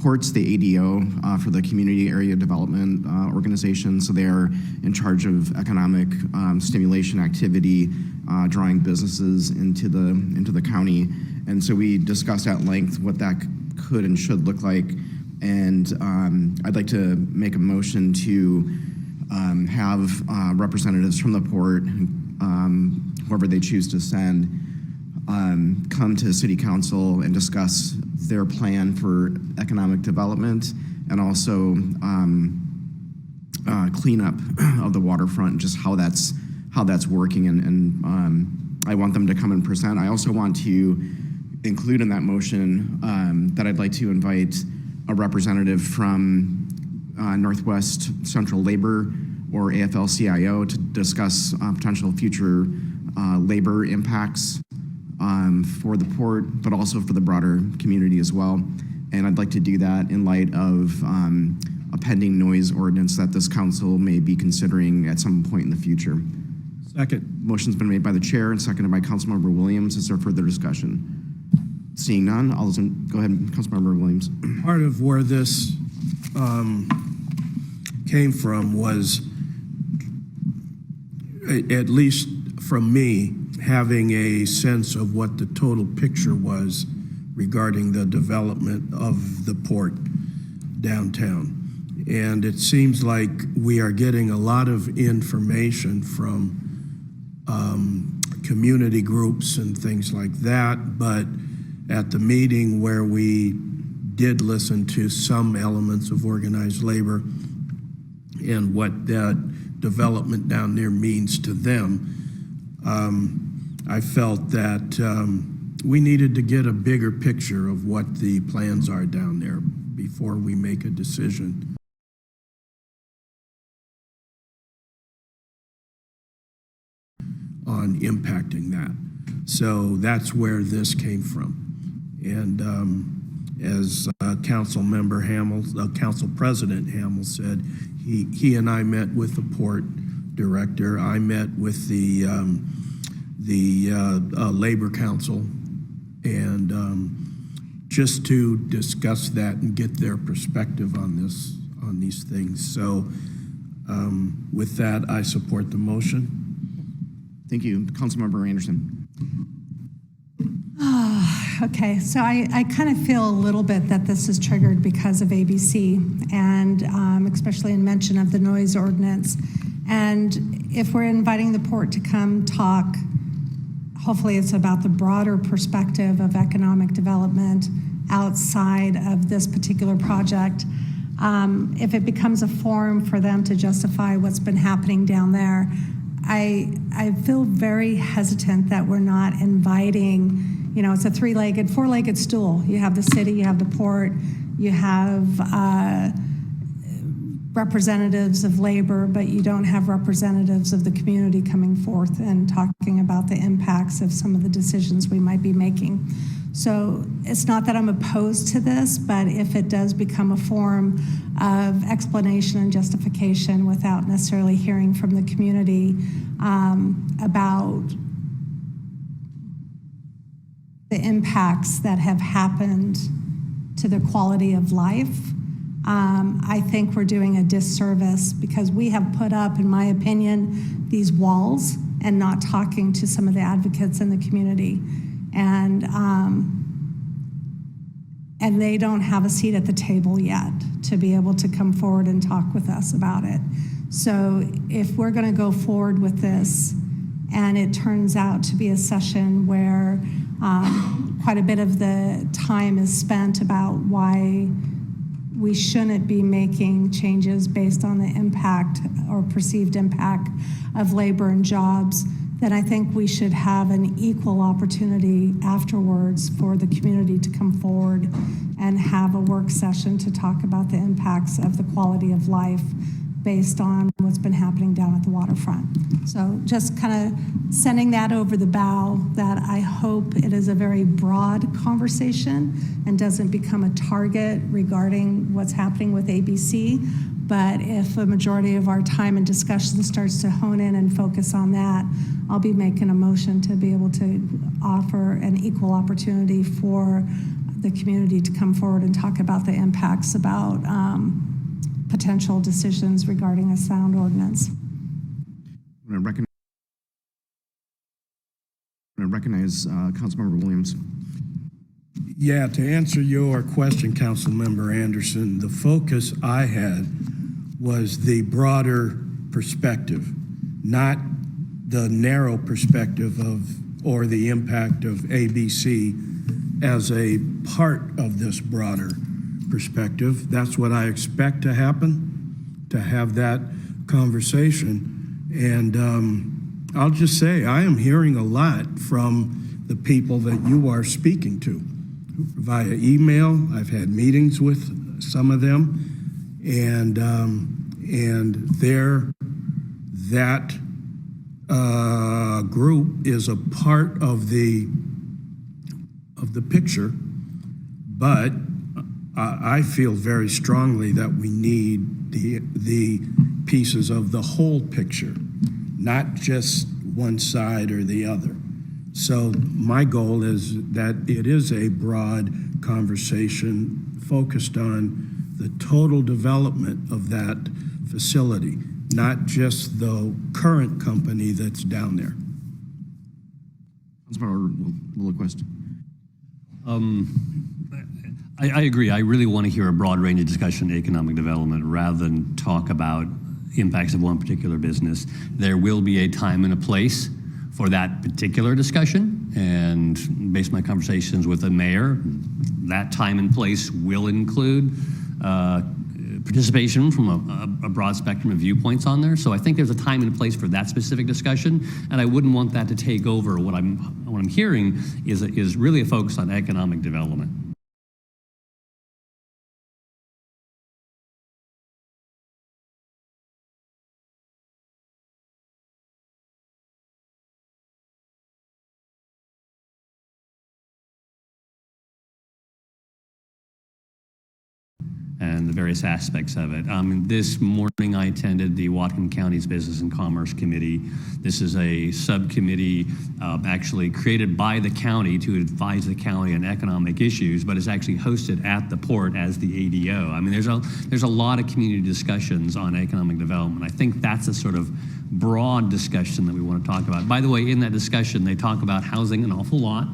Port's the ADO for the Community Area Development Organization, so they are in charge of economic stimulation activity, drawing businesses into the county. And so we discussed at length what that could and should look like. And I'd like to make a motion to have representatives from the Port, whoever they choose to send, come to City Council and discuss their plan for economic development and also cleanup of the waterfront, just how that's working. And I want them to come and present. I also want to include in that motion that I'd like to invite a representative from Northwest Central Labor or AFL-CIO to discuss potential future labor impacts for the Port, but also for the broader community as well. And I'd like to do that in light of a pending noise ordinance that this council may be considering at some point in the future. Second. Motion's been made by the chair and seconded by Councilmember Williams. Is there further discussion? Seeing none, go ahead, Councilmember Williams. Part of where this came from was, at least from me, having a sense of what the total picture was regarding the development of the Port downtown. And it seems like we are getting a lot of information from community groups and things like that, but at the meeting where we did listen to some elements of organized labor and what that development down there means to them, I felt that we needed to get a bigger picture of what the plans are down there before we make a decision. On impacting that. So that's where this came from. And as Council Member Hammill, Council President Hammill said, he and I met with the Port Director. I met with the Labor Council, and just to discuss that and get their perspective on these things. So with that, I support the motion. Thank you. Councilmember Anderson. Okay, so I kind of feel a little bit that this is triggered because of ABC and especially in mention of the noise ordinance. And if we're inviting the Port to come talk, hopefully it's about the broader perspective of economic development outside of this particular project. If it becomes a forum for them to justify what's been happening down there, I feel very hesitant that we're not inviting, it's a four-legged stool. You have the city, you have the Port, you have representatives of labor, but you don't have representatives of the community coming forth and talking about the impacts of some of the decisions we might be making. So it's not that I'm opposed to this, but if it does become a form of explanation and justification without necessarily hearing from the community about the impacts that have happened to their quality of life, I think we're doing a disservice because we have put up, in my opinion, these walls and not talking to some of the advocates in the community. And they don't have a seat at the table yet to be able to come forward and talk with us about it. So if we're going to go forward with this and it turns out to be a session where quite a bit of the time is spent about why we shouldn't be making changes based on the impact or perceived impact of labor and jobs, then I think we should have an equal opportunity afterwards for the community to come forward and have a work session to talk about the impacts of the quality of life based on what's been happening down at the waterfront. So just kind of sending that over the bow that I hope it is a very broad conversation and doesn't become a target regarding what's happening with ABC. But if a majority of our time and discussion starts to hone in and focus on that, I'll be making a motion to be able to offer an equal opportunity for the community to come forward and talk about the impacts about potential decisions regarding a sound ordinance. I'm going to recognize Councilmember Williams. Yeah, to answer your question, Councilmember Anderson, the focus I had was the broader perspective, not the narrow perspective or the impact of ABC as a part of this broader perspective. That's what I expect to happen, to have that conversation. And I'll just say, I am hearing a lot from the people that you are speaking to via email. I've had meetings with some of them, and that group is a part of the picture, but I feel very strongly that we need the pieces of the whole picture, not just one side or the other. So my goal is that it is a broad conversation focused on the total development of that facility, not just the current company that's down there. Councilmember Lillquist. I agree. I really want to hear a broad range of discussion on economic development rather than talk about impacts of one particular business. There will be a time and a place for that particular discussion, and based on my conversations with the mayor, that time and place will include participation from a broad spectrum of viewpoints on there. So I think there's a time and a place for that specific discussion, and I wouldn't want that to take over. What I'm hearing is really a focus on economic development. And the various aspects of it. This morning I attended the Whatcom County's Business and Commerce Committee. This is a subcommittee actually created by the county to advise the county on economic issues, but is actually hosted at the port as the ADO. I mean, there's a lot of community discussions on economic development. I think that's a sort of broad discussion that we want to talk about. By the way, in that discussion, they talk about housing an awful lot.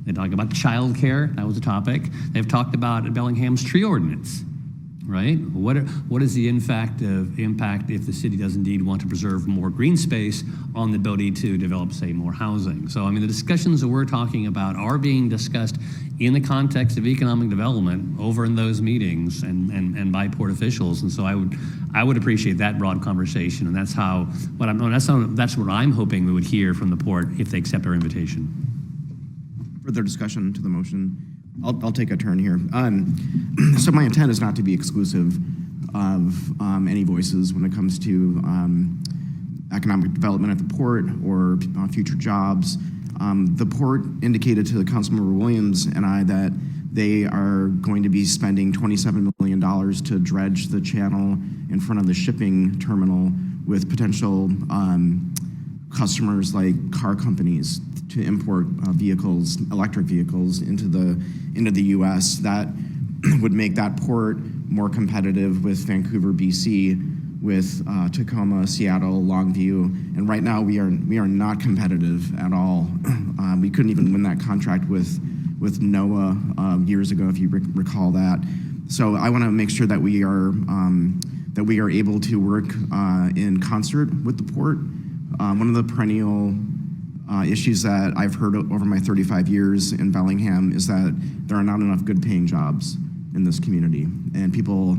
They talk about childcare, that was a topic. They've talked about Bellingham's tree ordinance. Right? What is the impact if the city does indeed want to preserve more green space on the ability to develop, say, more housing? So, I mean, the discussions that we're talking about are being discussed in the context of economic development over in those meetings and by port officials. And so I would appreciate that broad conversation. And that's what I'm hoping we would hear from the port if they accept our invitation. Further discussion to the motion. I'll take a turn here. So my intent is not to be exclusive of any voices when it comes to economic development at the port or future jobs. The port indicated to Councilmember Williams and I that they are going to be spending $27 million to dredge the channel in front of the shipping terminal with potential customers like car companies to import vehicles, electric vehicles into the U.S. That would make that port more competitive with Vancouver, BC, with Tacoma, Seattle, Longview, and right now we are not competitive at all. We couldn't even win that contract with NOAA years ago, if you recall that. So I want to make sure that we are able to work in concert with the port. One of the perennial issues that I've heard over my 35 years in Bellingham is that there are not enough good paying jobs in this community, and people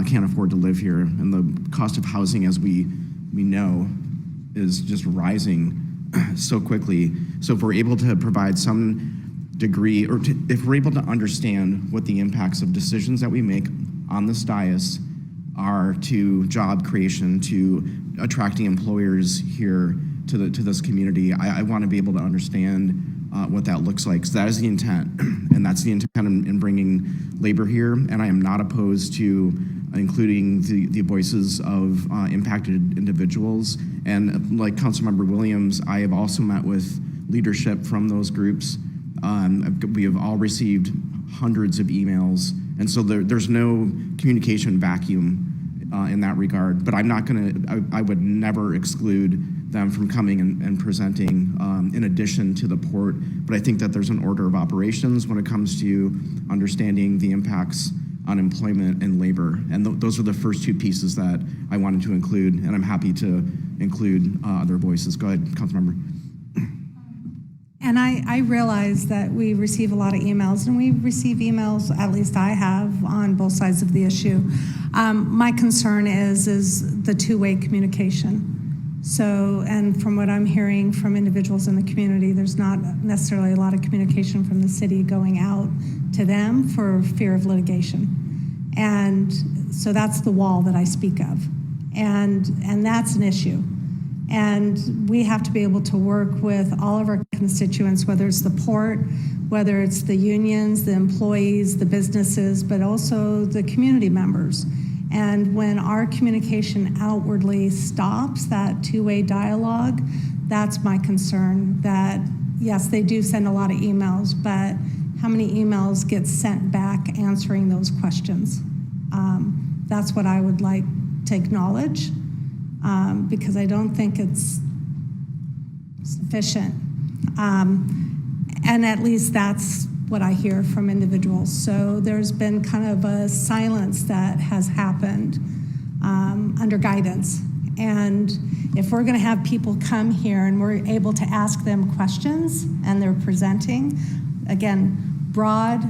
can't afford to live here, and the cost of housing, as we know, is just rising so quickly. So if we're able to provide some degree, or if we're able to understand what the impacts of decisions that we make on this dais are to job creation, to attracting employers here to this community, I want to be able to understand what that looks like. So that is the intent, and that's the intent in bringing labor here. And I am not opposed to including the voices of impacted individuals. And like Councilmember Williams, I have also met with leadership from those groups. We have all received hundreds of emails, and so there's no communication vacuum in that regard. But I'm not I would never exclude them from coming and presenting in addition to the port. But I think that there's an order of operations when it comes to understanding the impacts on employment and labor. And those are the first two pieces that I wanted to include, and I'm happy to include other voices. Go ahead, Councilmember. And I realize that we receive a lot of emails, and we receive emails, at least I have, on both sides of the issue. My concern is the two-way communication. So, and from what I'm hearing from individuals in the community, there's not necessarily a lot of communication from the city going out to them for fear of litigation. And so that's the wall that I speak of. And that's an issue. And we have to be able to work with all of our constituents, whether it's the port, whether it's the unions, the employees, the businesses, but also the community members. And when our communication outwardly stops, that two-way dialogue, that's my concern. That, yes, they do send a lot of emails, but how many emails get sent back answering those questions? That's what I would like to acknowledge. Because I don't think it's sufficient. And at least that's what I hear from individuals. So there's been kind of a silence that has happened under guidance. And if we're going to have people come here and we're able to ask them questions and they're presenting, again, broad,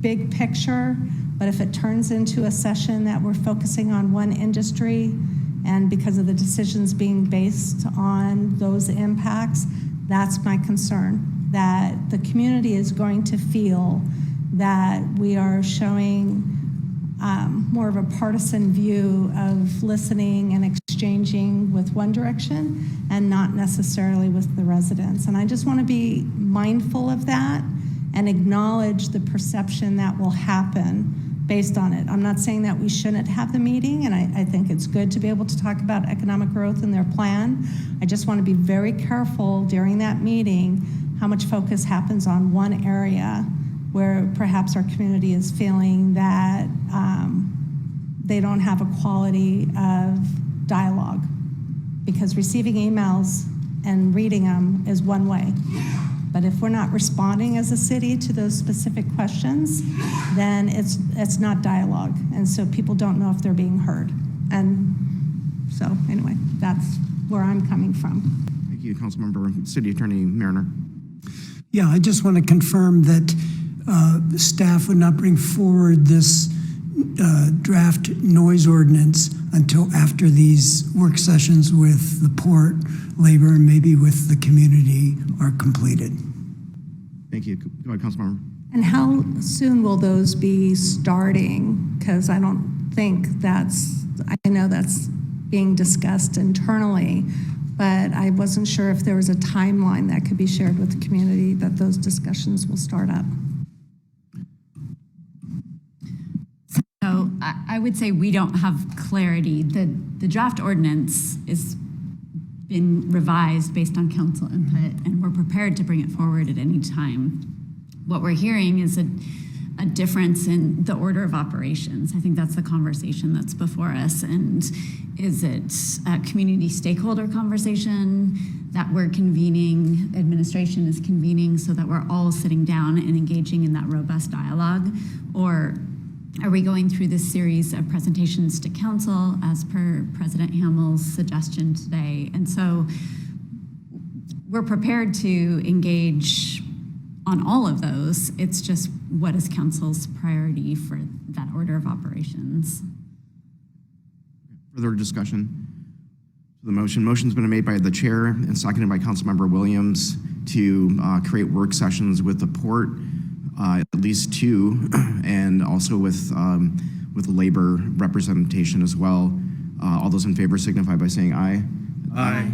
big picture, but if it turns into a session that we're focusing on one industry, and because of the decisions being based on those impacts, that's my concern, that the community is going to feel that we are showing more of a partisan view of listening and exchanging with one direction and not necessarily with the residents. And I just want to be mindful of that and acknowledge the perception that will happen based on it. I'm not saying that we shouldn't have the meeting, and I think it's good to be able to talk about economic growth and their plan. I just want to be very careful during that meeting how much focus happens on one area where perhaps our community is feeling that they don't have a quality of dialogue. Because receiving emails and reading them is one way. But if we're not responding as a city to those specific questions, then it's not dialogue. And so people don't know if they're being heard. And so anyway, that's where I'm coming from. Thank you, Councilmember. City Attorney Mariner. Yeah, I just want to confirm that the staff would not bring forward this draft noise ordinance until after these work sessions with the port, labor, and maybe with the community are completed. Thank you. Go ahead, Councilmember. And how soon will those be starting? Because I don't think I know that's being discussed internally, but I wasn't sure if there was a timeline that could be shared with the community that those discussions will start up. So I would say we don't have clarity. The draft ordinance is been revised based on council input, and we're prepared to bring it forward at any time. What we're hearing is a difference in the order of operations. I think that's the conversation that's before us. And is it a community stakeholder conversation that we're convening, administration is convening, so that we're all sitting down and engaging in that robust dialogue? Or are we going through this series of presentations to council as per President Hammill's suggestion today? And so we're prepared to engage on all of those. It's just, what is council's priority for that order of operations? Further discussion? The motion's been made by the chair and seconded by Councilmember Williams to create work sessions with the port, at least two, and also with labor representation as well. All those in favor signify by saying aye. Aye.